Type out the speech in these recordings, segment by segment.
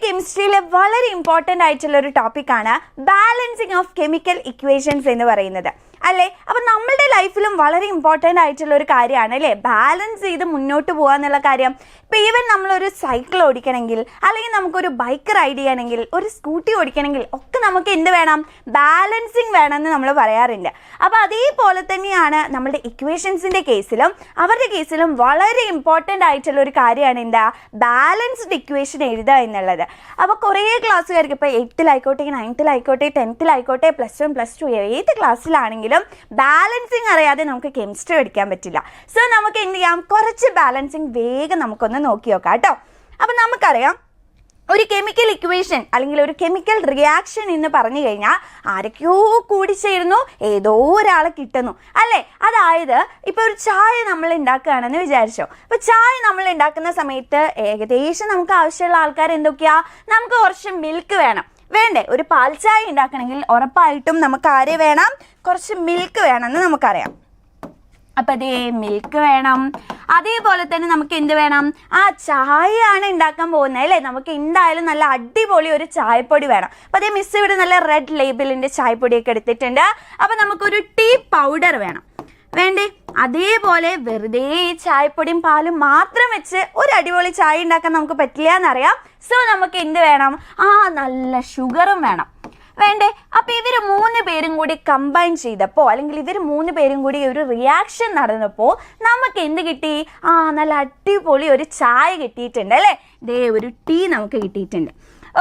കെമിസ്ട്രിയിലെ വളരെ ഇമ്പോർട്ടൻ്റ് ആയിട്ടുള്ള ഒരു ടോപ്പിക്കാണ് ബാലൻസിങ് ഓഫ് കെമിക്കൽ ഇക്വേഷൻസ് എന്ന് പറയുന്നത് അല്ലേ. അപ്പം നമ്മളുടെ ലൈഫിലും വളരെ ഇമ്പോർട്ടൻ്റ് ആയിട്ടുള്ള ഒരു കാര്യമാണ് അല്ലേ ബാലൻസ് ചെയ്ത് മുന്നോട്ട് പോകുക എന്നുള്ള കാര്യം. ഇപ്പം ഈവൻ നമ്മളൊരു സൈക്കിൾ ഓടിക്കണമെങ്കിൽ അല്ലെങ്കിൽ നമുക്കൊരു ബൈക്ക് റൈഡ് ചെയ്യണമെങ്കിൽ ഒരു സ്കൂട്ടി ഓടിക്കണമെങ്കിൽ ഒക്കെ നമുക്ക് എന്ത് വേണം, ബാലൻസിങ് വേണമെന്ന് നമ്മൾ പറയാറുണ്ട്. അപ്പോൾ അതേപോലെ തന്നെയാണ് നമ്മുടെ ഇക്വേഷൻസിൻ്റെ കേസിലും അവരുടെ കേസിലും വളരെ ഇമ്പോർട്ടൻ്റ് ആയിട്ടുള്ള ഒരു കാര്യമാണ് എന്താ, ബാലൻസ്ഡ് ഇക്വേഷൻ എഴുതുക എന്നുള്ളത്. അപ്പോൾ കുറേ ക്ലാസ്സുകാർക്ക് ഇപ്പോൾ 8th-ലായിക്കോട്ടെ 9th-ലായിക്കോട്ടെ 10th-ലായിക്കോട്ടെ +1 +2 ഏത് ക്ലാസ്സിലാണെങ്കിലും ബാലൻസിങ് അറിയാതെ നമുക്ക് കെമിസ്ട്രി പഠിക്കാൻ പറ്റില്ല. സോ നമുക്ക് എന്ത് ചെയ്യാം, കുറച്ച് ബാലൻസിങ് വേഗം നമുക്കൊന്ന് നോക്കി നോക്കാം കേട്ടോ. അപ്പം നമുക്കറിയാം ഒരു കെമിക്കൽ ഇക്വേഷൻ അല്ലെങ്കിൽ ഒരു കെമിക്കൽ റിയാക്ഷൻ എന്ന് പറഞ്ഞു കഴിഞ്ഞാൽ ആരൊക്കെയോ കൂടിച്ചേരുന്നു, ഏതോ ഒരാളെ കിട്ടുന്നു അല്ലേ. അതായത് ഇപ്പോൾ ഒരു ചായ നമ്മൾ ഉണ്ടാക്കുകയാണെന്ന് വിചാരിച്ചോ. അപ്പോൾ ചായ നമ്മൾ ഉണ്ടാക്കുന്ന സമയത്ത് ഏകദേശം നമുക്ക് ആവശ്യമുള്ള ആൾക്കാർ എന്തൊക്കെയാ, നമുക്ക് കുറച്ച് മിൽക്ക് വേണ്ടേ. ഒരു പാൽ ചായ ഉണ്ടാക്കണമെങ്കിൽ ഉറപ്പായിട്ടും നമുക്ക് ആരെ വേണം, കുറച്ച് മിൽക്ക് വേണമെന്ന് നമുക്കറിയാം. അപ്പം അതേ മിൽക്ക് വേണം. അതേപോലെ തന്നെ നമുക്ക് എന്ത് വേണം, ആ ചായയാണ് ഉണ്ടാക്കാൻ പോകുന്നത് അല്ലേ. നമുക്ക് എന്തായാലും നല്ല അടിപൊളി ഒരു ചായപ്പൊടി വേണം. അപ്പം അതേ മിസ് ഇവിടെ നല്ല റെഡ് ലേബിളിൻ്റെ ചായപ്പൊടിയൊക്കെ എടുത്തിട്ടുണ്ട്. അപ്പം നമുക്കൊരു ടീ പൗഡർ വേണ്ടേ. അതേപോലെ വെറുതെ ചായപ്പൊടിയും പാലും മാത്രം വെച്ച് ഒരു അടിപൊളി ചായ ഉണ്ടാക്കാൻ നമുക്ക് പറ്റില്ല എന്നറിയാം. സോ നമുക്ക് എന്ത് വേണം, നല്ല ഷുഗറും വേണ്ടേ. അപ്പോൾ ഇവർ 3 പേരും കൂടി കമ്പൈൻ ചെയ്തപ്പോൾ അല്ലെങ്കിൽ ഇവർ 3 പേരും കൂടി ഒരു റിയാക്ഷൻ നടന്നപ്പോൾ നമുക്ക് എന്ത് കിട്ടി, നല്ല അടിപൊളി ഒരു ചായ കിട്ടിയിട്ടുണ്ട് അല്ലേ. ദേ ഒരു ടീ നമുക്ക് കിട്ടിയിട്ടുണ്ട്.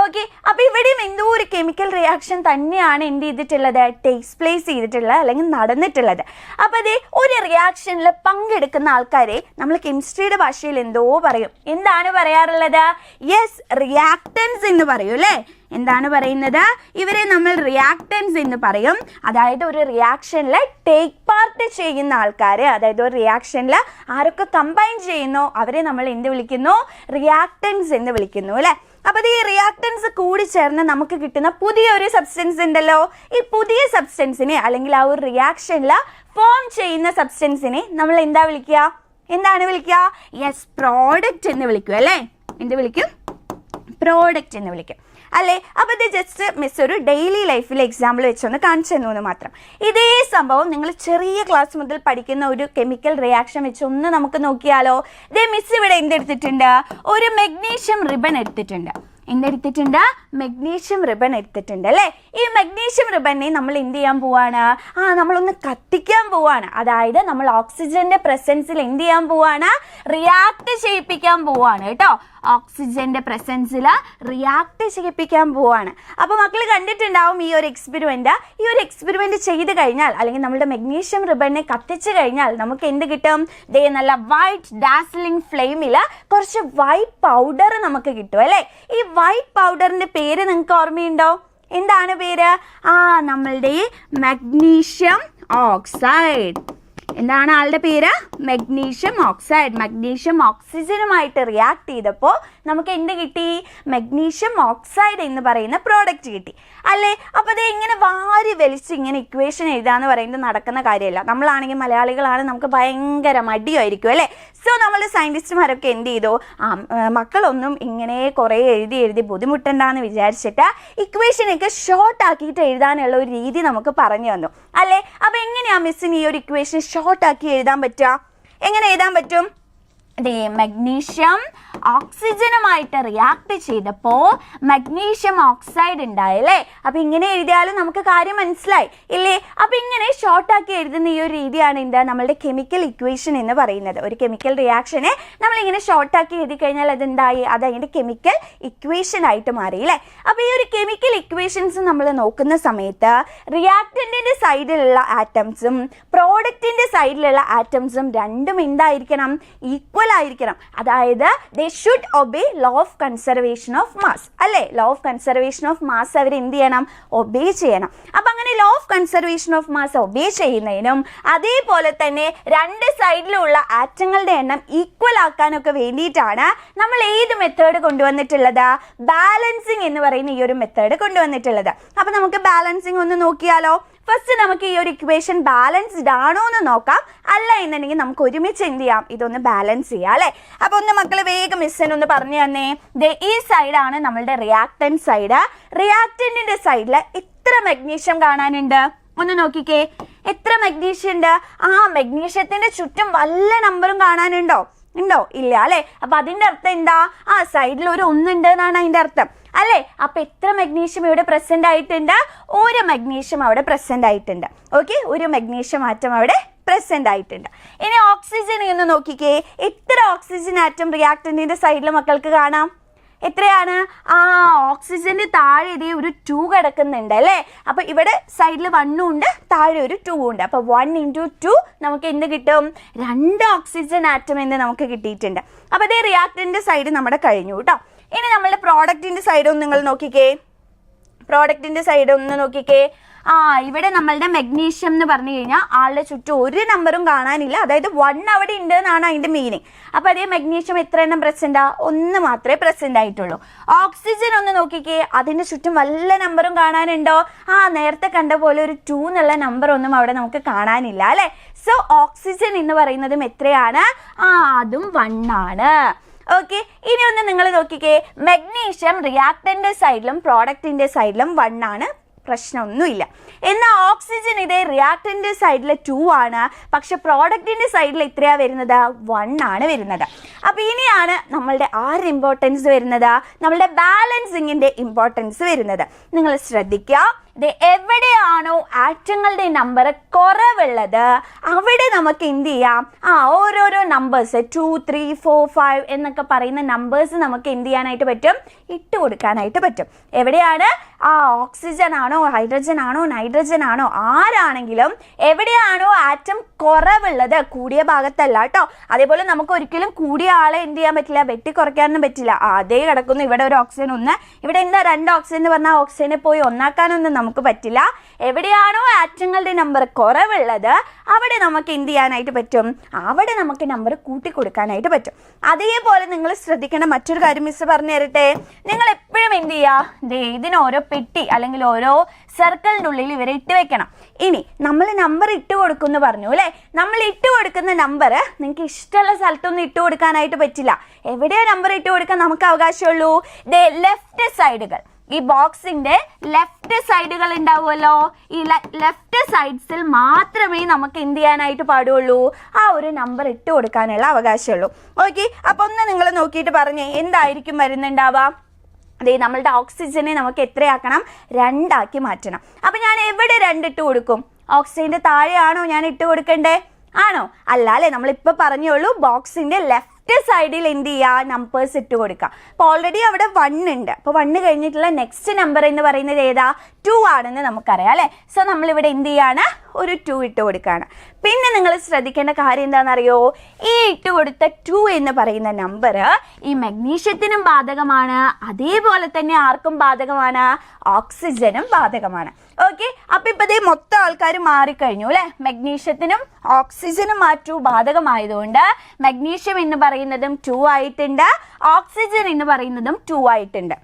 ഓക്കെ, അപ്പോൾ ഇവിടെയും എന്തോ ഒരു കെമിക്കൽ റിയാക്ഷൻ തന്നെയാണ് എന്ത് ചെയ്തിട്ടുള്ളത്, ടേക്സ് പ്ലേസ് ചെയ്തിട്ടുള്ളത് അല്ലെങ്കിൽ നടന്നിട്ടുള്ളത്. അപ്പോൾ അതേ ഒരു റിയാക്ഷനിൽ പങ്കെടുക്കുന്ന ആൾക്കാരെ നമ്മൾ കെമിസ്ട്രിയുടെ ഭാഷയിൽ എന്തോ പറയും. എന്താണ് പറയാറുള്ളത്, യെസ് റിയാക്ടൻസ് എന്ന് പറയും അല്ലേ. എന്താണ് പറയുന്നത്, ഇവരെ നമ്മൾ റിയാക്ടൻസ് എന്ന് പറയും. അതായത് ഒരു റിയാക്ഷനിൽ ടേക്ക് പാർട്ട് ചെയ്യുന്ന ആൾക്കാർ, അതായത് ഒരു റിയാക്ഷനിൽ ആരൊക്കെ കമ്പൈൻ ചെയ്യുന്നോ അവരെ നമ്മൾ എന്ത് വിളിക്കുന്നു, റിയാക്ടൻസ് എന്ന് വിളിക്കുന്നു അല്ലേ. അപ്പോൾ ഈ റിയാക്ടൻസ് കൂടി ചേർന്ന് നമുക്ക് കിട്ടുന്ന പുതിയൊരു സബ്സ്റ്റൻസ് ഉണ്ടല്ലോ. ഈ പുതിയ സബ്സ്റ്റൻസിനെ അല്ലെങ്കിൽ ആ ഒരു റിയാക്ഷനിൽ ഫോം ചെയ്യുന്ന സബ്സ്റ്റൻസിനെ നമ്മൾ എന്താണ് വിളിക്കുക, യെസ് പ്രോഡക്റ്റ് എന്ന് വിളിക്കും അല്ലേ. എന്ത് വിളിക്കും, പ്രോഡക്റ്റ് എന്ന് വിളിക്കും അല്ലേ. അപ്പോൾ ഇത് ജസ്റ്റ് മിസ് ഒരു ഡെയിലി ലൈഫിൽ എക്സാമ്പിൾ വെച്ചൊന്ന് കാണിച്ചു തന്നു മാത്രം. ഇതേ സംഭവം നിങ്ങൾ ചെറിയ ക്ലാസ് മുതൽ പഠിക്കുന്ന ഒരു കെമിക്കൽ റിയാക്ഷൻ വെച്ചൊന്ന് നമുക്ക് നോക്കിയാലോ. ഇതേ മിസ് ഇവിടെ എന്തെടുത്തിട്ടുണ്ട്, ഒരു മെഗ്നീഷ്യം റിബൺ എടുത്തിട്ടുണ്ട്. മെഗ്നീഷ്യം റിബൺ എടുത്തിട്ടുണ്ട് അല്ലേ. ഈ മെഗ്നീഷ്യം റിബണിനെ നമ്മൾ എന്ത് ചെയ്യാൻ പോവാണ്, നമ്മളൊന്ന് കത്തിക്കാൻ പോവാണ്. അതായത് നമ്മൾ ഓക്സിജന്റെ പ്രസൻസിൽ എന്ത് ചെയ്യാൻ പോവാണ്, റിയാക്ട് ചെയ്യിപ്പിക്കാൻ പോവാണ് കേട്ടോ. ഓക്സിജന്റെ പ്രസൻസിൽ റിയാക്ട് ചെയ്യിപ്പിക്കാൻ പോവാണ്. അപ്പോൾ മക്കൾ കണ്ടിട്ടുണ്ടാവും ഈ ഒരു എക്സ്പെരിമെന്റ് ചെയ്ത് കഴിഞ്ഞാൽ അല്ലെങ്കിൽ നമ്മുടെ മെഗ്നീഷ്യം റിബണിനെ കത്തിച്ചു കഴിഞ്ഞാൽ നമുക്ക് എന്ത് കിട്ടും, ദേ നല്ല വൈറ്റ് ഡാസ്ലിംഗ് ഫ്ലെയിമിൽ കുറച്ച് വൈറ്റ് പൗഡർ നമുക്ക് കിട്ടും അല്ലേ. ഈ വൈറ്റ് പൗഡറിന്റെ പേര് നിങ്ങൾക്ക് ഓർമ്മയുണ്ടോ, എന്താണ് പേര്, നമ്മളുടെ മഗ്നീഷ്യം ഓക്സൈഡ്. എന്താണ് ആളുടെ പേര്, മഗ്നീഷ്യം ഓക്സൈഡ്. മഗ്നീഷ്യം ഓക്സിജനുമായിട്ട് റിയാക്ട് ചെയ്തപ്പോൾ നമുക്ക് എന്ത് കിട്ടി, മഗ്നീഷ്യം ഓക്സൈഡ് എന്ന് പറയുന്ന പ്രോഡക്റ്റ് കിട്ടി അല്ലേ. അപ്പോൾ അത് ഇങ്ങനെ വാരി വലിച്ച് ഇങ്ങനെ ഇക്വേഷൻ എഴുതാന്ന് പറയുന്നത് നടക്കുന്ന കാര്യമല്ല. നമ്മളാണെങ്കിൽ മലയാളികളാണ്, നമുക്ക് ഭയങ്കര മടിയായിരിക്കും അല്ലേ. സോ നമ്മൾ സയൻറ്റിസ്റ്റുമാരൊക്കെ എന്ത് ചെയ്തു, മക്കളൊന്നും ഇങ്ങനെ കുറേ എഴുതി ബുദ്ധിമുട്ടുണ്ടെന്ന് വിചാരിച്ചിട്ട് ഇക്വേഷനൊക്കെ ഷോർട്ട് ആക്കിയിട്ട് എഴുതാനുള്ള ഒരു രീതി നമുക്ക് പറഞ്ഞു തന്നു അല്ലേ. അപ്പോൾ എങ്ങനെയാണ് മിസ്സിന് ഈ ഒരു ഇക്വേഷൻ ഷോർട്ടാക്കി എഴുതാൻ പറ്റുക, എങ്ങനെ എഴുതാൻ പറ്റും, മഗ്നീഷ്യം ഓക്സിജനുമായിട്ട് റിയാക്ട് ചെയ്തപ്പോൾ മഗ്നീഷ്യം ഓക്സൈഡ് ഉണ്ടായല്ലേ. അപ്പം ഇങ്ങനെ എഴുതിയാലും നമുക്ക് കാര്യം മനസ്സിലായി ഇല്ലേ. അപ്പം ഇങ്ങനെ ഷോർട്ടാക്കി എഴുതുന്ന ഈ ഒരു രീതിയാണ് നമ്മളുടെ കെമിക്കൽ ഇക്വേഷൻ എന്ന് പറയുന്നത്. ഒരു കെമിക്കൽ റിയാക്ഷനെ നമ്മളിങ്ങനെ ഷോർട്ടാക്കി എഴുതി കഴിഞ്ഞാൽ അതെന്തായി, അത് അതിൻ്റെ കെമിക്കൽ ഇക്വേഷൻ ആയിട്ട് മാറി അല്ലേ. അപ്പോൾ ഈ ഒരു കെമിക്കൽ ഇക്വേഷൻസ് നമ്മൾ നോക്കുന്ന സമയത്ത് റിയാക്ടൻറ്റിൻ്റെ സൈഡിലുള്ള ആറ്റംസും പ്രോഡക്റ്റിൻ്റെ സൈഡിലുള്ള ആറ്റംസും രണ്ടും എന്തായിരിക്കണം, ഈക്വൽ ആയിരിക്കണം. അതായത് they should obey law of conservation of mass അല്ലേ. law of conservation of mass അവർ എന്ത് ചെയ്യണം, ഒബേ ചെയ്യണം. അപ്പം അങ്ങനെ law of conservation of mass obey ചെയ്യുന്നതിനും അതേപോലെ തന്നെ രണ്ട് സൈഡിലുള്ള ആറ്റങ്ങളുടെ എണ്ണം ഈക്വൽ ആക്കാനൊക്കെ വേണ്ടിയിട്ടാണ് നമ്മൾ ഏത് മെത്തേഡ് കൊണ്ടുവന്നിട്ടുള്ളത്, ബാലൻസിങ് എന്ന് പറയുന്ന ഈ ഒരു മെത്തേഡ് കൊണ്ടുവന്നിട്ടുള്ളത്. അപ്പം നമുക്ക് ബാലൻസിങ് ഒന്ന് നോക്കിയാലോ. ഫസ്റ്റ് നമുക്ക് ഈ ഒരു ഇക്വേഷൻ ബാലൻസ്ഡ് ആണോ എന്ന് നോക്കാം. അല്ല എന്നുണ്ടെങ്കിൽ നമുക്ക് ഒരുമിച്ച് എന്ത് ചെയ്യാം, ഇതൊന്ന് ബാലൻസ് ചെയ്യാം അല്ലേ. അപ്പോൾ ഒന്ന് മക്കൾ വേഗം മിസ്സിനൊന്ന് പറഞ്ഞു തന്നേ. ഈ സൈഡാണ് നമ്മളുടെ റിയാക്ടൻറ്റ് സൈഡ്. റിയാക്ടൻറ്റിൻ്റെ സൈഡിൽ എത്ര മഗ്നീഷ്യം കാണാനുണ്ട് ഒന്ന് നോക്കിക്കേ. എത്ര മഗ്നീഷ്യം ഉണ്ട്? മഗ്നീഷ്യത്തിന്റെ ചുറ്റും വല്ല നമ്പറും കാണാനുണ്ടോ? ഉണ്ടോ? ഇല്ല അല്ലെ. അപ്പൊ അതിന്റെ അർത്ഥം എന്താ? സൈഡിൽ ഒരു ഒന്നുണ്ട് എന്നാണ് അതിന്റെ അർത്ഥം അല്ലേ. അപ്പൊ എത്ര മഗ്നീഷ്യം ഇവിടെ പ്രസന്റ് ആയിട്ടുണ്ട്? ഒരു മഗ്നീഷ്യം അവിടെ പ്രസന്റ് ആയിട്ടുണ്ട്. ഓക്കെ, ഒരു മഗ്നീഷ്യം ആറ്റം അവിടെ പ്രസന്റ് ആയിട്ടുണ്ട്. ഇനി ഓക്സിജൻ ഒന്ന് നോക്കിക്കേ. എത്ര ഓക്സിജൻ ആറ്റം റിയാക്ടന്റിന്റെ സൈഡിൽ മക്കൾക്ക് കാണാം? എത്രയാണ്? ഓക്സിജന്റെ താഴെ ഇതേ ഒരു 2 കിടക്കുന്നുണ്ട് അല്ലേ. അപ്പൊ ഇവിടെ സൈഡിൽ 1 ഉണ്ട്, താഴെ ഒരു 2 ഉണ്ട്. അപ്പൊ 1 × 2 നമുക്ക് എന്ത് കിട്ടും? 2 ഓക്സിജൻ ആറ്റം എന്ന് നമുക്ക് കിട്ടിയിട്ടുണ്ട്. അപ്പൊ അതേ റിയാക്ടറിന്റെ സൈഡ് നമ്മുടെ കഴിഞ്ഞു കേട്ടോ. ഇനി നമ്മളുടെ പ്രോഡക്റ്റിന്റെ സൈഡ് ഒന്ന് നിങ്ങൾ നോക്കിക്കേ. പ്രോഡക്റ്റിന്റെ സൈഡ് ഒന്ന് നോക്കിക്കേ. ഇവിടെ നമ്മളുടെ മഗ്നീഷ്യം എന്ന് പറഞ്ഞു കഴിഞ്ഞാൽ ആളുടെ ചുറ്റും ഒരു നമ്പറും കാണാനില്ല. അതായത് 1 അവിടെ ഉണ്ട് എന്നാണ് അതിന്റെ മീനിങ്. അപ്പൊ അതേ മഗ്നീഷ്യം എത്ര എണ്ണം പ്രസന്റാ? 1 മാത്രമേ പ്രസന്റ് ആയിട്ടുള്ളൂ. ഓക്സിജൻ ഒന്ന് നോക്കിക്കേ. അതിന്റെ ചുറ്റും വല്ല നമ്പറും കാണാനുണ്ടോ? നേരത്തെ കണ്ട പോലെ ഒരു 2 എന്നുള്ള നമ്പർ ഒന്നും അവിടെ നമുക്ക് കാണാനില്ല അല്ലെ. സോ ഓക്സിജൻ എന്ന് പറയുന്നതും എത്രയാണ്? അതും 1 ആണ്. ഓക്കെ, ഇനി ഒന്ന് നിങ്ങൾ നോക്കിക്കേ. മഗ്നീഷ്യം റിയാക്ടന്റെ സൈഡിലും പ്രോഡക്റ്റിന്റെ സൈഡിലും 1 ആണ്, പ്രശ്നമൊന്നുമില്ല. എന്നാൽ ഓക്സിജൻ ഇതേ റിയാക്ടന്റെ സൈഡിൽ 2 ആണ്, പക്ഷെ പ്രോഡക്റ്റിന്റെ സൈഡിൽ എത്രയാ വരുന്നത്? 1 ആണ് വരുന്നത്. അപ്പൊ ഇനിയാണ് നമ്മളുടെ ഇമ്പോർട്ടൻസ് വരുന്നത്, നമ്മളുടെ ബാലൻസിങ്ങിന്റെ ഇമ്പോർട്ടൻസ് വരുന്നത്. നിങ്ങൾ ശ്രദ്ധിക്കുക. എവിടെയാണോ ആറ്റങ്ങളുടെ നമ്പർ കുറവുള്ളത് അവിടെ നമുക്ക് എന്ത് ചെയ്യാം? ഓരോരോ നമ്പേഴ്സ് 2, 3, 4, 5 എന്നൊക്കെ പറയുന്ന നമ്പേഴ്സ് നമുക്ക് എന്ത് ചെയ്യാനായിട്ട് പറ്റും? ഇട്ട് കൊടുക്കാനായിട്ട് പറ്റും. എവിടെയാണ്? ഓക്സിജൻ ആണോ, ഹൈഡ്രജൻ ആണോ, നൈട്രജൻ ആണോ, ആരാണെങ്കിലും എവിടെയാണോ ആറ്റം കുറവുള്ളത്, കൂടിയ ഭാഗത്തല്ല കേട്ടോ. അതേപോലെ നമുക്ക് ഒരിക്കലും കൂടിയ ആളെ എന്ത് ചെയ്യാൻ പറ്റില്ല, വെട്ടി കുറയ്ക്കാനൊന്നും പറ്റില്ല. അതേ കിടക്കുന്നു. ഇവിടെ ഒരു ഓക്സിജൻ 1, ഇവിടെ എന്താ 2 ഓക്സിജൻ എന്ന് പറഞ്ഞാൽ ഓക്സിജനെ പോയി ഒന്നാക്കാനൊന്നും നമുക്ക് പറ്റില്ല. എവിടെയാണോ ആറ്റങ്ങളുടെ നമ്പർ കുറവുള്ളത് അവിടെ നമുക്ക് എന്ത് ചെയ്യാനായിട്ട് പറ്റും? അവിടെ നമുക്ക് നമ്പർ കൂട്ടി കൊടുക്കാനായിട്ട് പറ്റും. അതേപോലെ നിങ്ങൾ ശ്രദ്ധിക്കേണ്ട മറ്റൊരു കാര്യം മിസ് പറഞ്ഞു തരട്ടെ. നിങ്ങൾ എപ്പോഴും എന്ത് ചെയ്യുക? ഇതിന് ഓരോ പെട്ടി അല്ലെങ്കിൽ ഓരോ സർക്കിളിൻ്റെ ഉള്ളിൽ ഇവരെ ഇട്ട് വെക്കണം. ഇനി നമ്മൾ നമ്പർ ഇട്ട് കൊടുക്കുമെന്ന് പറഞ്ഞു അല്ലേ. നമ്മൾ ഇട്ട് കൊടുക്കുന്ന നമ്പർ നിങ്ങൾക്ക് ഇഷ്ടമുള്ള സ്ഥലത്തൊന്നും ഇട്ട് കൊടുക്കാനായിട്ട് പറ്റില്ല. എവിടെയോ നമ്പർ ഇട്ട് കൊടുക്കാൻ നമുക്ക് അവകാശമുള്ളൂ? ലെഫ്റ്റ് സൈഡുകൾ, ഈ ബോക്സിന്റെ ലെഫ്റ്റ് സൈഡുകൾ ഉണ്ടാവുമല്ലോ. ഈ ലെഫ്റ്റ് സൈഡ്സിൽ മാത്രമേ നമുക്ക് എന്ത് ചെയ്യാനായിട്ട് പാടുള്ളൂ? ഒരു നമ്പർ ഇട്ട് കൊടുക്കാനുള്ള അവകാശമുള്ളൂ. ഓക്കെ, അപ്പൊ ഒന്ന് നിങ്ങൾ നോക്കിയിട്ട് പറഞ്ഞേ എന്തായിരിക്കും വരുന്നുണ്ടാവുക? നമ്മളുടെ ഓക്സിജനെ നമുക്ക് എത്രയാക്കണം? 2 ആക്കി മാറ്റണം. അപ്പൊ ഞാൻ എവിടെ 2 ഇട്ട് കൊടുക്കും? ഓക്സിജന്റെ താഴെയാണോ ഞാൻ ഇട്ട് കൊടുക്കണ്ടേ? ആണോ? അല്ല അല്ലേ. നമ്മളിപ്പോ പറഞ്ഞോളൂ ബോക്സിന്റെ ലെഫ്റ്റ് സൈഡിൽ എന്ത് ചെയ്യുക? നമ്പേഴ്സ് ഇട്ട് കൊടുക്കുക. അപ്പോൾ ഓൾറെഡി അവിടെ 1 ഉണ്ട്. അപ്പോൾ 1 കഴിഞ്ഞിട്ടുള്ള നെക്സ്റ്റ് നമ്പർ എന്ന് പറയുന്നത് ഏതാ? 2 ആണെന്ന് നമുക്കറിയാം അല്ലേ. സോ നമ്മളിവിടെ എന്ത് ചെയ്യാണ്? ഒരു 2 ഇട്ട് കൊടുക്കുകയാണ്. പിന്നെ നിങ്ങൾ ശ്രദ്ധിക്കേണ്ട കാര്യം എന്താണെന്നറിയോ? ഈ ഇട്ട് കൊടുത്ത 2 എന്ന് പറയുന്ന നമ്പർ ഈ മഗ്നീഷ്യത്തിനും ബാധകമാണ്, അതേപോലെ തന്നെ ആർക്കും ബാധകമാണ്? ഓക്സിജനും ബാധകമാണ്. ഓക്കെ, അപ്പൊ ഇപ്പൊ ഇതേ മൊത്തം ആൾക്കാർ മാറിക്കഴിഞ്ഞു അല്ലെ. മഗ്നീഷ്യത്തിനും ഓക്സിജനും ആ 2 ബാധകമായതുകൊണ്ട് മഗ്നീഷ്യം എന്ന് പറയുന്നതും 2 ആയിട്ടുണ്ട്, ഓക്സിജൻ എന്ന് പറയുന്നതും 2 ആയിട്ടുണ്ട്.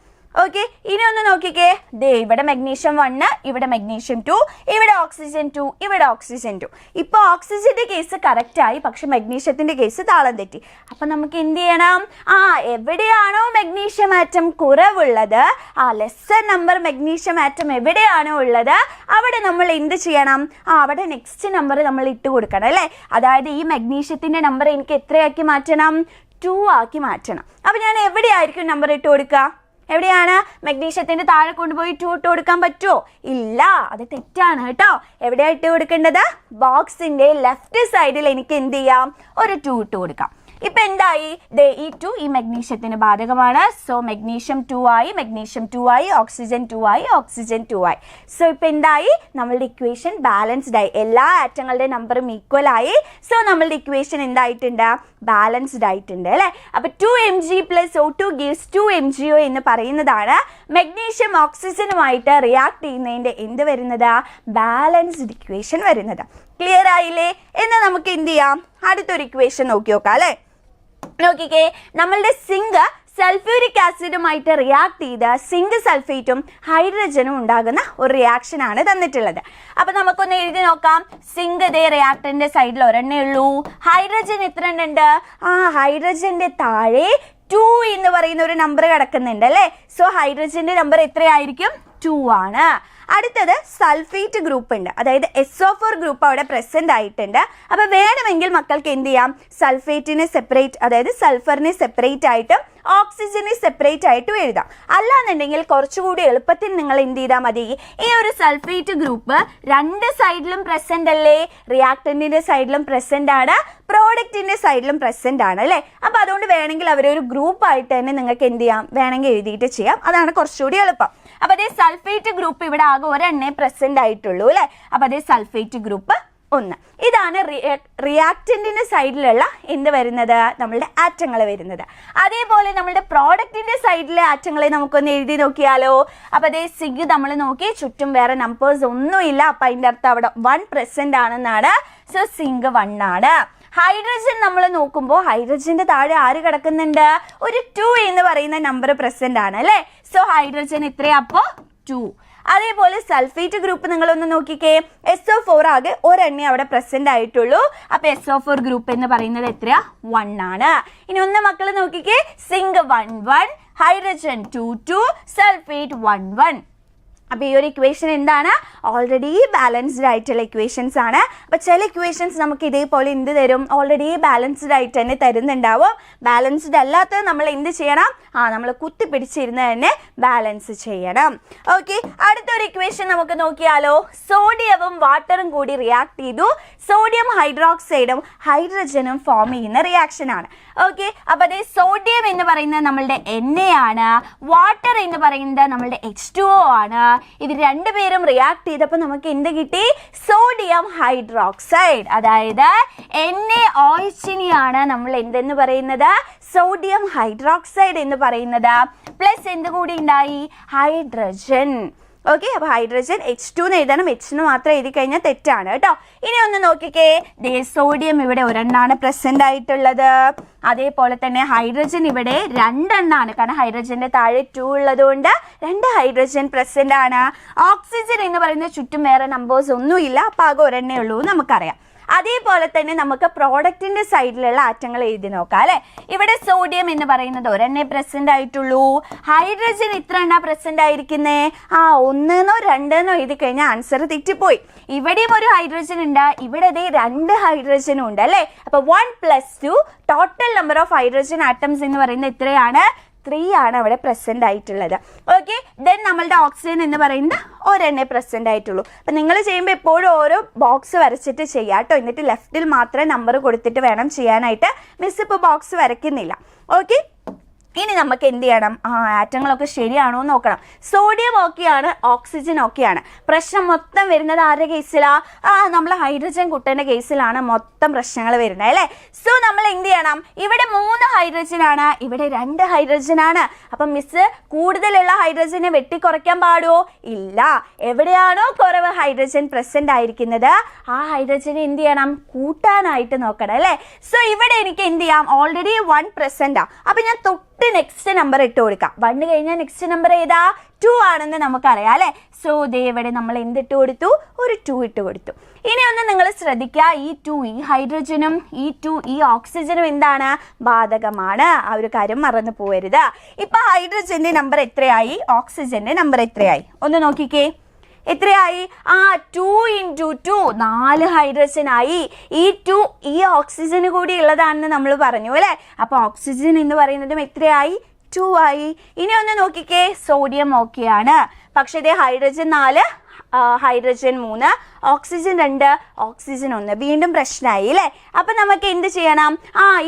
ഓക്കെ, ഇനി ഒന്ന് നോക്കിക്കേ. ഇവിടെ മഗ്നീഷ്യം 1, ഇവിടെ മഗ്നീഷ്യം 2, ഇവിടെ ഓക്സിജൻ 2, ഇവിടെ ഓക്സിജൻ 2. ഇപ്പൊ ഓക്സിജന്റെ കേസ് കറക്റ്റ് ആയി, പക്ഷെ മഗ്നീഷ്യത്തിന്റെ കേസ് താളം തെറ്റി. അപ്പൊ നമുക്ക് എന്ത് ചെയ്യണം? എവിടെയാണോ മഗ്നീഷ്യം ആറ്റം കുറവുള്ളത്, ലെസ്സർ നമ്പർ മഗ്നീഷ്യം ആറ്റം എവിടെയാണോ ഉള്ളത് അവിടെ നമ്മൾ എന്ത് ചെയ്യണം? അവിടെ നെക്സ്റ്റ് നമ്പർ നമ്മൾ ഇട്ട് കൊടുക്കണം അല്ലേ. അതായത് ഈ മഗ്നീഷ്യത്തിന്റെ നമ്പർ എനിക്ക് എത്രയാക്കി മാറ്റണം? 2 ആക്കി മാറ്റണം. അപ്പൊ ഞാൻ എവിടെയായിരിക്കും നമ്പർ ഇട്ട് കൊടുക്കുക? എവിടെയാണ്? മഗ്നീഷ്യത്തിന്റെ താഴെ കൊണ്ടുപോയി 2 ഇട്ട് കൊടുക്കാൻ പറ്റുമോ? ഇല്ല, അത് തെറ്റാണ് കേട്ടോ. എവിടെയാണ് ഇട്ട് കൊടുക്കേണ്ടത്? ബോക്സിന്റെ ലെഫ്റ്റ് സൈഡിൽ എനിക്ക് എന്ത് ചെയ്യാം? ഒരു 2 ഇട്ട് കൊടുക്കാം. ഇപ്പൊ എന്തായി? ഈ 2 ഈ മഗ്നീഷ്യത്തിന് ബാധകമാണ്. സോ മഗ്നീഷ്യം 2 ആയി, മഗ്നീഷ്യം 2 ആയി, ഓക്സിജൻ 2 ആയി, ഓക്സിജൻ 2 ആയി. സോ ഇപ്പൊ എന്തായി? നമ്മളുടെ ഇക്വേഷൻ ബാലൻസ്ഡ് ആയി. എല്ലാ ആറ്റങ്ങളുടെ നമ്പറും ഈക്വൽ ആയി. സോ നമ്മളുടെ ഇക്വേഷൻ എന്തായിട്ടുണ്ട്? ബാലൻസ്ഡ് ആയിട്ടുണ്ട് അല്ലെ. അപ്പൊ 2Mg + O2 gives 2MgO എന്ന് പറയുന്നതാണ് മഗ്നീഷ്യം ഓക്സിജനുമായിട്ട് റിയാക്ട് ചെയ്യുന്നതിന്റെ എന്ത് വരുന്നത്? ബാലൻസ്ഡ് ഇക്വേഷൻ വരുന്നത്. ക്ലിയർ ആയില്ലേ? എന്നാൽ നമുക്ക് എന്ത് ചെയ്യാം? അടുത്തൊരു ഇക്വേഷൻ നോക്കി നോക്കാം അല്ലെ. നോക്കിക്കേ, നമ്മളുടെ സിങ്ക് സൾഫ്യൂരിക് ആസിഡുമായിട്ട് റിയാക്ട് ചെയ്ത് സിങ്ക് സൾഫേറ്റും ഹൈഡ്രജനും ഉണ്ടാകുന്ന ഒരു റിയാക്ഷൻ ആണ് തന്നിട്ടുള്ളത്. അപ്പൊ നമുക്കൊന്ന് എഴുതി നോക്കാം. സിങ്ക് ദേ റിയാക്ടറിന്റെ സൈഡിൽ ഒരെണ്ണേ ഉള്ളൂ. ഹൈഡ്രജൻ എത്ര ഉണ്ട്? ഹൈഡ്രജന്റെ താഴെ 2 എന്ന് പറയുന്ന ഒരു നമ്പർ കിടക്കുന്നുണ്ട് അല്ലേ. സോ ഹൈഡ്രജന്റെ നമ്പർ എത്രയായിരിക്കും? 2 ആണ്. അടുത്തത് സൾഫേറ്റ് ഗ്രൂപ്പ് ഉണ്ട്, അതായത് SO4 ഗ്രൂപ്പ് അവിടെ പ്രസന്റ് ആയിട്ടുണ്ട്. അപ്പൊ വേണമെങ്കിൽ മക്കൾക്ക് എന്ത് ചെയ്യാം? സൾഫേറ്റിനെ സെപ്പറേറ്റ്, അതായത് സൾഫറിനെ സെപ്പറേറ്റ് ആയിട്ടും ഓക്സിജനെ സെപ്പറേറ്റ് ആയിട്ടും എഴുതാം. അല്ലാന്നുണ്ടെങ്കിൽ കുറച്ചുകൂടി എളുപ്പത്തിൽ നിങ്ങൾ എന്ത് ചെയ്താൽ മതി, ഈ ഒരു സൾഫേറ്റ് ഗ്രൂപ്പ് രണ്ട് സൈഡിലും പ്രസന്റ് അല്ലേ, റിയാക്ടന്റിന്റെ സൈഡിലും പ്രസന്റ് ആണ്, പ്രോഡക്റ്റിന്റെ സൈഡിലും പ്രസന്റ് ആണ് അല്ലേ. അപ്പൊ അതുകൊണ്ട് വേണമെങ്കിൽ അവരെ ഒരു ഗ്രൂപ്പ് ആയിട്ട് തന്നെ നിങ്ങൾക്ക് എന്ത് ചെയ്യാം, വേണമെങ്കിൽ എഴുതിയിട്ട് ചെയ്യാം. അതാണ് കുറച്ചുകൂടി എളുപ്പം. അപ്പൊ അതേ സൾഫേറ്റ് ഗ്രൂപ്പ് ഇവിടെ ആകെ ഒരെണ്ണേ പ്രസന്റ് ആയിട്ടുള്ളൂ അല്ലെ. അപ്പൊ അതേ സൾഫേറ്റ് ഗ്രൂപ്പ് 1. ഇതാണ് റിയാക്ടന്റിന്റെ സൈഡിലുള്ള എന്ത് വരുന്നത്, നമ്മളുടെ ആറ്റങ്ങൾ വരുന്നത്. അതേപോലെ നമ്മളുടെ പ്രോഡക്റ്റിന്റെ സൈഡിലെ ആറ്റങ്ങളെ നമുക്കൊന്ന് എഴുതി നോക്കിയാലോ. അപ്പൊ അതേ സിങ്ക് നമ്മൾ നോക്കി, ചുറ്റും വേറെ നമ്പേഴ്സ് ഒന്നുമില്ല. അപ്പൊ അതിന്റെ അർത്ഥം അവിടെ 1 പ്രസന്റ് ആണെന്നാണ്. സോ സിങ്ക് 1 ആണ്. ഹൈഡ്രജൻ നമ്മൾ നോക്കുമ്പോൾ ഹൈഡ്രജന്റെ താഴെ ആര് കിടക്കുന്നുണ്ട്? ഒരു 2 എന്ന് പറയുന്ന നമ്പർ പ്രസന്റ് ആണ് അല്ലെ. സോ ഹൈഡ്രജൻ എത്രയാ അപ്പോ? 2. അതേപോലെ സൾഫേറ്റ് ഗ്രൂപ്പ് നിങ്ങളൊന്ന് നോക്കിക്കേ. SO4 ആകെ ഒരെണ്ണേ അവിടെ പ്രസന്റ് ആയിട്ടുള്ളൂ. അപ്പൊ SO4 ഗ്രൂപ്പ് എന്ന് പറയുന്നത് എത്രയാ? 1 ആണ്. ഇനി ഒന്ന് മക്കൾ നോക്കിക്കേ. Zinc 1 1, hydrogen 2 2, sulphate 1 1. അപ്പൊ ഈ ഒരു ഇക്വേഷൻ എന്താണ്? ഓൾറെഡി ബാലൻസ്ഡ് ആയിട്ടുള്ള ഇക്വേഷൻസ് ആണ്. അപ്പൊ ചില ഇക്വേഷൻസ് നമുക്ക് ഇതേപോലെ എന്ത് തരും? ഓൾറെഡി ബാലൻസ്ഡ് ആയിട്ട് തന്നെ തരുന്നുണ്ടാവും. ബാലൻസ്ഡ് അല്ലാത്തത് നമ്മൾ എന്ത് ചെയ്യണം? നമ്മൾ കുത്തിപ്പിടിച്ചിരുന്ന് തന്നെ ബാലൻസ് ചെയ്യണം. ഓക്കെ, അടുത്തൊരു ഇക്വേഷൻ നമുക്ക് നോക്കിയാലോ. സോഡിയവും വാട്ടറും കൂടി റിയാക്ട് ചെയ്തു സോഡിയം ഹൈഡ്രോക്സൈഡും ഹൈഡ്രജനും ഫോം ചെയ്യുന്ന റിയാക്ഷൻ ആണ്. ഓക്കെ, അപ്പൊ അതേ സോഡിയം എന്ന് പറയുന്നത് നമ്മളുടെ Na ആണ്, വാട്ടർ എന്ന് പറയുന്നത് നമ്മളുടെ H2O ആണ്. ഇത് രണ്ടുപേരും റിയാക്ട് ചെയ്തപ്പോൾ നമുക്ക് എന്ത് കിട്ടി? Sodium hydroxide. അതായത് NaOH ആണ് നമ്മൾ എന്തെന്ന് പറയുന്നത്? സോഡിയം ഹൈഡ്രോക്സൈഡ് എന്ന് പറയുന്നത്. പ്ലസ് എന്ത് കൂടി ഉണ്ടായി? ഹൈഡ്രജൻ. ഓക്കെ, അപ്പൊ ഹൈഡ്രജൻ H2 എന്ന് എഴുതണം, H മാത്രം എഴുതി കഴിഞ്ഞാൽ തെറ്റാണ് കേട്ടോ. ഇനി ഒന്ന് നോക്കിക്കേ. സോഡിയം ഇവിടെ ഒരെണ്ണാണ് പ്രസന്റ് ആയിട്ടുള്ളത്. അതേപോലെ തന്നെ ഹൈഡ്രജൻ ഇവിടെ 2 എണ്ണാണ്, കാരണം ഹൈഡ്രജന്റെ താഴെ 2 ഉള്ളത് കൊണ്ട് 2 ഹൈഡ്രജൻ പ്രസന്റ് ആണ്. ഓക്സിജൻ എന്ന് പറയുന്ന ചുറ്റും വേറെ നമ്പേഴ്സ് ഒന്നുമില്ല. അപ്പൊ ആകെ ഒരെണ്ണേ ഉള്ളൂ നമുക്കറിയാം. അതേപോലെ തന്നെ നമുക്ക് പ്രോഡക്റ്റിന്റെ സൈഡിലുള്ള ആറ്റങ്ങൾ എഴുതി നോക്കാം അല്ലെ. ഇവിടെ സോഡിയം എന്ന് പറയുന്നത് ഒരെണ്ണേ പ്രസന്റ് ആയിട്ടുള്ളൂ. ഹൈഡ്രജൻ ഇത്ര എണ്ണ പ്രസന്റ് ആയിരിക്കുന്നേ? 1 എന്നോ 2 എന്നോ എഴുതി കഴിഞ്ഞാൽ ആൻസർ തെറ്റിപ്പോയി. ഇവിടെയും ഒരു ഹൈഡ്രജൻ ഉണ്ട്, ഇവിടെ 2 ഹൈഡ്രജനും ഉണ്ട് അല്ലെ. അപ്പൊ 1 + 2 total number of hydrogen atoms എന്ന് പറയുന്നത് എത്രയാണ്? 3 ആണ് അവിടെ പ്രസന്റ് ആയിട്ടുള്ളത്. ഓക്കെ, ദെൻ നമ്മളുടെ ഓക്സിജൻ എന്ന് പറയുന്നത് ഒരെണ്ണേ പ്രസന്റ് ആയിട്ടുള്ളൂ. അപ്പം നിങ്ങൾ ചെയ്യുമ്പോൾ എപ്പോഴും ഓരോ ബോക്സ് വരച്ചിട്ട് ചെയ്യാം കേട്ടോ. എന്നിട്ട് ലെഫ്റ്റിൽ മാത്രമേ നമ്പർ കൊടുത്തിട്ട് വേണം ചെയ്യാനായിട്ട്. മിസ് ഇപ്പോൾ ബോക്സ് വരയ്ക്കുന്നില്ല. ഓക്കെ, ഇനി നമുക്ക് എന്ത് ചെയ്യണം? ആറ്റങ്ങളൊക്കെ ശരിയാണോ എന്ന് നോക്കണം. സോഡിയം ഓക്കെയാണ്, ഓക്സിജൻ ഓക്കെയാണ്. പ്രശ്നം മൊത്തം വരുന്നത് ആരുടെ കേസിലാ? നമ്മൾ ഹൈഡ്രജൻ കുട്ടൻ്റെ കേസിലാണ് മൊത്തം പ്രശ്നങ്ങൾ വരുന്നത് അല്ലേ. സോ നമ്മൾ എന്ത് ചെയ്യണം? ഇവിടെ 3 ഹൈഡ്രജൻ ആണ്, ഇവിടെ 2 ഹൈഡ്രജൻ ആണ്. അപ്പം മിസ് കൂടുതലുള്ള ഹൈഡ്രജനെ വെട്ടിക്കുറയ്ക്കാൻ പാടുമോ? ഇല്ല. എവിടെയാണോ കുറവ് ഹൈഡ്രജൻ പ്രസന്റ് ആയിരിക്കുന്നത് ആ ഹൈഡ്രജനെ എന്ത് ചെയ്യണം? കൂട്ടാനായിട്ട് നോക്കണം അല്ലേ. സോ ഇവിടെ എനിക്ക് എന്ത് ചെയ്യാം? ഓൾറെഡി 1 പ്രസന്റാ. അപ്പം ഞാൻ നെക്സ്റ്റ് നമ്പർ ഇട്ട് കൊടുക്കാം. 1 കഴിഞ്ഞാൽ നെക്സ്റ്റ് നമ്പർ ഏതാ? 2 ആണെന്ന് നമുക്കറിയാം അല്ലെ. സോ ദേ ഇവിടെ നമ്മൾ എന്തിട്ട് കൊടുത്തു? ഒരു 2 ഇട്ട് കൊടുത്തു. ഇനി ഒന്ന് നിങ്ങൾ ശ്രദ്ധിക്കുക. ഈ 2 ഈ ഹൈഡ്രജനും ഈ 2 ഈ ഓക്സിജനും എന്താണ്? ബാധകമാണ്. ആ ഒരു കാര്യം മറന്നു പോകരുത്. ഇപ്പൊ ഹൈഡ്രജന്റെ നമ്പർ എത്രയായി? ഓക്സിജന്റെ നമ്പർ എത്രയായി? ഒന്ന് നോക്കിക്കേ. എത്രയായി? 2 × 2 4 ഹൈഡ്രജൻ ആയി. ഈ 2 ഈ ഓക്സിജന് കൂടി ഉള്ളതാണെന്ന് നമ്മൾ പറഞ്ഞു അല്ലെ. അപ്പൊ ഓക്സിജൻ എന്ന് പറയുന്നതും എത്രയായി? 2 ആയി. ഇനി ഒന്ന് നോക്കിക്കേ. സോഡിയം ഓക്കെയാണ്, പക്ഷേ ഇതേ ഹൈഡ്രജൻ 4, ഹൈഡ്രജൻ 3, ഓക്സിജൻ 2, ഓക്സിജൻ 1. വീണ്ടും പ്രശ്നമായി അല്ലേ. അപ്പൊ നമുക്ക് എന്ത് ചെയ്യണം?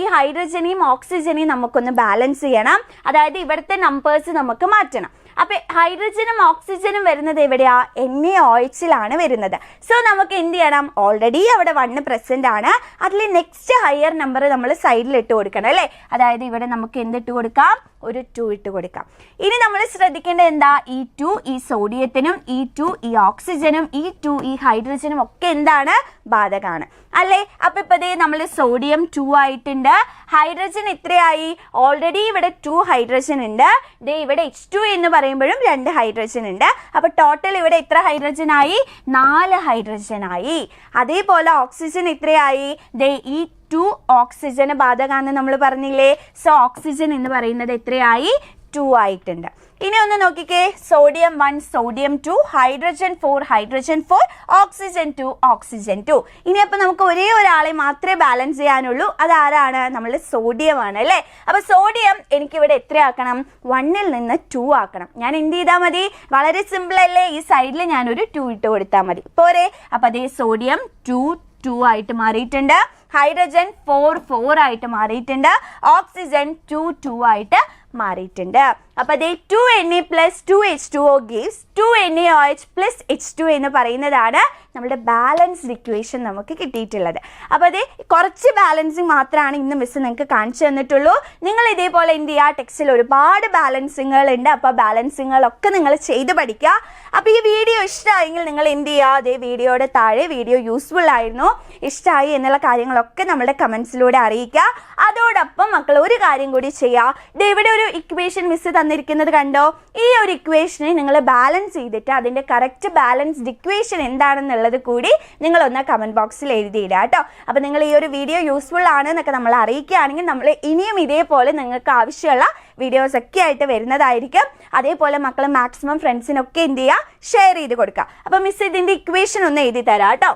ഈ ഹൈഡ്രജനെയും ഓക്സിജനെയും നമുക്കൊന്ന് ബാലൻസ് ചെയ്യണം. അതായത് ഇവിടുത്തെ നമ്പേഴ്സ് നമുക്ക് മാറ്റണം. അപ്പൊ ഹൈഡ്രജനും ഓക്സിജനും വരുന്നത് എവിടെയാ? NaOH വരുന്നത്. സോ നമുക്ക് എന്ത് ചെയ്യണം? ഓൾറെഡി അവിടെ 1 പ്രസന്റ് ആണ്. അതിൽ നെക്സ്റ്റ് ഹയർ നമ്പർ നമ്മൾ സൈഡിൽ ഇട്ട് കൊടുക്കണം അല്ലേ. അതായത് ഇവിടെ നമുക്ക് എന്തിട്ട് കൊടുക്കാം? ഒരു 2 ഇട്ട് കൊടുക്കാം. ഇനി നമ്മൾ ശ്രദ്ധിക്കേണ്ടത് എന്താ, ഈ 2 ഈ സോഡിയത്തിനും ഈ 2 ഈ ഓക്സിജനും ഈ 2 ഈ ഹൈഡ്രജനും ഒക്കെ എന്താണ്, ബാധകമാണ് അല്ലേ. അപ്പൊ ഇപ്പൊ ദേ നമ്മൾ സോഡിയം 2 ആയിട്ടുണ്ട്, ഹൈഡ്രജൻ എത്രയായി, ഓൾറെഡി ഇവിടെ 2 ഹൈഡ്രജൻ ഉണ്ട്, ദേ ഇവിടെ H2 എന്ന് പറയുമ്പോഴും 2 ഹൈഡ്രജൻ ഉണ്ട്. അപ്പൊ ടോട്ടൽ ഇവിടെ എത്ര ഹൈഡ്രജൻ ആയി, 4 ഹൈഡ്രജൻ ആയി. അതേപോലെ ഓക്സിജൻ എത്രയായി, ദേ ഈ 2 ഓക്സിജന് ബാധകമാണെന്ന് നമ്മൾ പറഞ്ഞില്ലേ. സോ ഓക്സിജൻ എന്ന് പറയുന്നത് എത്രയായി, 2 ആയിട്ടുണ്ട്. ഇനി ഒന്ന് നോക്കിക്കേ, sodium 1 sodium 2 hydrogen 4 oxygen 2 oxygen 2. ഇനി അപ്പൊ നമുക്ക് ഒരേ ഒരാളെ മാത്രമേ ബാലൻസ് ചെയ്യാനുള്ളൂ, അതാരാണ്, നമ്മൾ സോഡിയം ആണ് അല്ലേ. അപ്പൊ സോഡിയം എനിക്കിവിടെ എത്രയാക്കണം, 1ൽ നിന്ന് 2 ആക്കണം. ഞാൻ എന്ത് ചെയ്താൽ മതി, വളരെ സിമ്പിൾ അല്ലേ, ഈ സൈഡിൽ ഞാനൊരു 2 ഇട്ട് കൊടുത്താൽ മതി പോരെ. അപ്പൊ അതേ സോഡിയം 2 ആയിട്ട് മാറിയിട്ടുണ്ട്, ഹൈഡ്രജൻ 4 ആയിട്ട് മാറിയിട്ടുണ്ട്, ഓക്സിജൻ 2 ആയിട്ട് മാറിയിട്ടുണ്ട്. അപ്പൊ അതേ 2Na plus 2H2O gives 2NaOH plus H2 എന്ന് പറയുന്നതാണ് നമ്മുടെ ബാലൻസ്ഡ് ഇക്വേഷൻ നമുക്ക് കിട്ടിയിട്ടുള്ളത്. അപ്പൊ അതേ കുറച്ച് ബാലൻസിങ് മാത്രമാണ് ഇന്ന് മിസ് നിങ്ങൾക്ക് കാണിച്ചു തന്നിട്ടുള്ളൂ. നിങ്ങൾ ഇതേപോലെ എന്ത് ചെയ്യുക, ടെക്സ്റ്റിൽ ഒരുപാട് ബാലൻസിങ്ങുകൾ ഉണ്ട്. അപ്പോൾ ബാലൻസിങ്ങുകളൊക്കെ നിങ്ങൾ ചെയ്ത് പഠിക്കുക. അപ്പോൾ ഈ വീഡിയോ ഇഷ്ടമായെങ്കിൽ നിങ്ങൾ എന്ത് ചെയ്യുക, അതേ വീഡിയോയുടെ താഴെ വീഡിയോ യൂസ്ഫുൾ ആയിരുന്നു, ഇഷ്ടമായി എന്നുള്ള കാര്യങ്ങളൊക്കെ നമ്മുടെ കമൻസിലൂടെ അറിയിക്കുക. അതോടൊപ്പം മക്കൾ ഒരു കാര്യം കൂടി ചെയ്യുക, ഇവിടെ ഒരു ഇക്വേഷൻ മിസ് തന്നിരിക്കുന്നത് കണ്ടോ, ഈ ഒരു ഇക്വേഷനെ നിങ്ങൾ ബാലൻസ് ചെയ്തിട്ട് അതിൻ്റെ കറക്റ്റ് ബാലൻസ്ഡ് ഇക്വേഷൻ എന്താണെന്നുള്ളത് കൂടി നിങ്ങളൊന്ന് കമൻറ്റ് ബോക്സിൽ എഴുതിയിടുക കേട്ടോ. അപ്പോൾ നിങ്ങൾ ഈ ഒരു വീഡിയോ യൂസ്ഫുൾ ആണ് എന്നൊക്കെ നമ്മൾ അറിയിക്കുകയാണെങ്കിൽ നമ്മൾ ഇനിയും ഇതേപോലെ നിങ്ങൾക്ക് ആവശ്യമുള്ള വീഡിയോസ് ഒക്കെ ആയിട്ട് വരുന്നതായിരിക്കും. അതേപോലെ മക്കൾ മാക്സിമം ഫ്രണ്ട്സിനൊക്കെ എന്ത് ചെയ്യുക, ഷെയർ ചെയ്ത് കൊടുക്കുക. അപ്പോൾ മിസ് ഇതിൻ്റെ ഇക്വേഷൻ ഒന്ന് എഴുതി തരാം കേട്ടോ.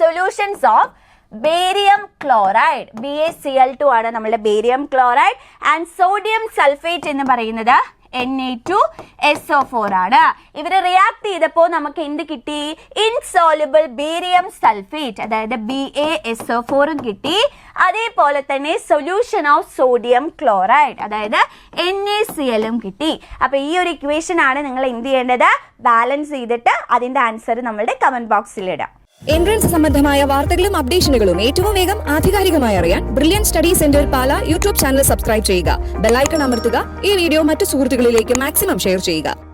Solutions of barium chloride, BaCl2 ആണ് നമ്മുടെ barium chloride, and sodium sulphate എന്ന് പറയുന്നത് Na2SO4 ആണ്. ഇവർ റിയാക്ട് ചെയ്തപ്പോൾ നമുക്ക് എന്ത് കിട്ടി, ഇൻസോലുബിൾ ബേരിയം സൾഫേറ്റ് അതായത് BaSO4 കിട്ടി. അതേപോലെ തന്നെ സൊല്യൂഷൻ ഓഫ് സോഡിയം ക്ലോറൈഡ് അതായത് NaCl കിട്ടി. അപ്പൊ ഈ ഒരു ഇക്വേഷൻ ആണ് നിങ്ങൾ എന്ത് ചെയ്യേണ്ടത്, ബാലൻസ് ചെയ്തിട്ട് അതിന്റെ ആൻസർ നമ്മളുടെ കമന്റ് ബോക്സിൽ ഇടാം. എൻട്രൻസ് സംബന്ധമായ വാർത്തകളും അപ്ഡേഷനുകളും ഏറ്റവും വേഗം ആധികാരികമായി അറിയാൻ ബ്രില്യൻ സ്റ്റഡി സെന്റർ പാല യൂട്യൂബ് ചാനൽ സബ്സ്ക്രൈബ് ചെയ്യുക, ബെല്ലൈക്കൺ അമർത്തുക, ഈ വീഡിയോ മറ്റു സുഹൃത്തുക്കളിലേക്ക് മാക്സിമം ഷെയർ ചെയ്യുക.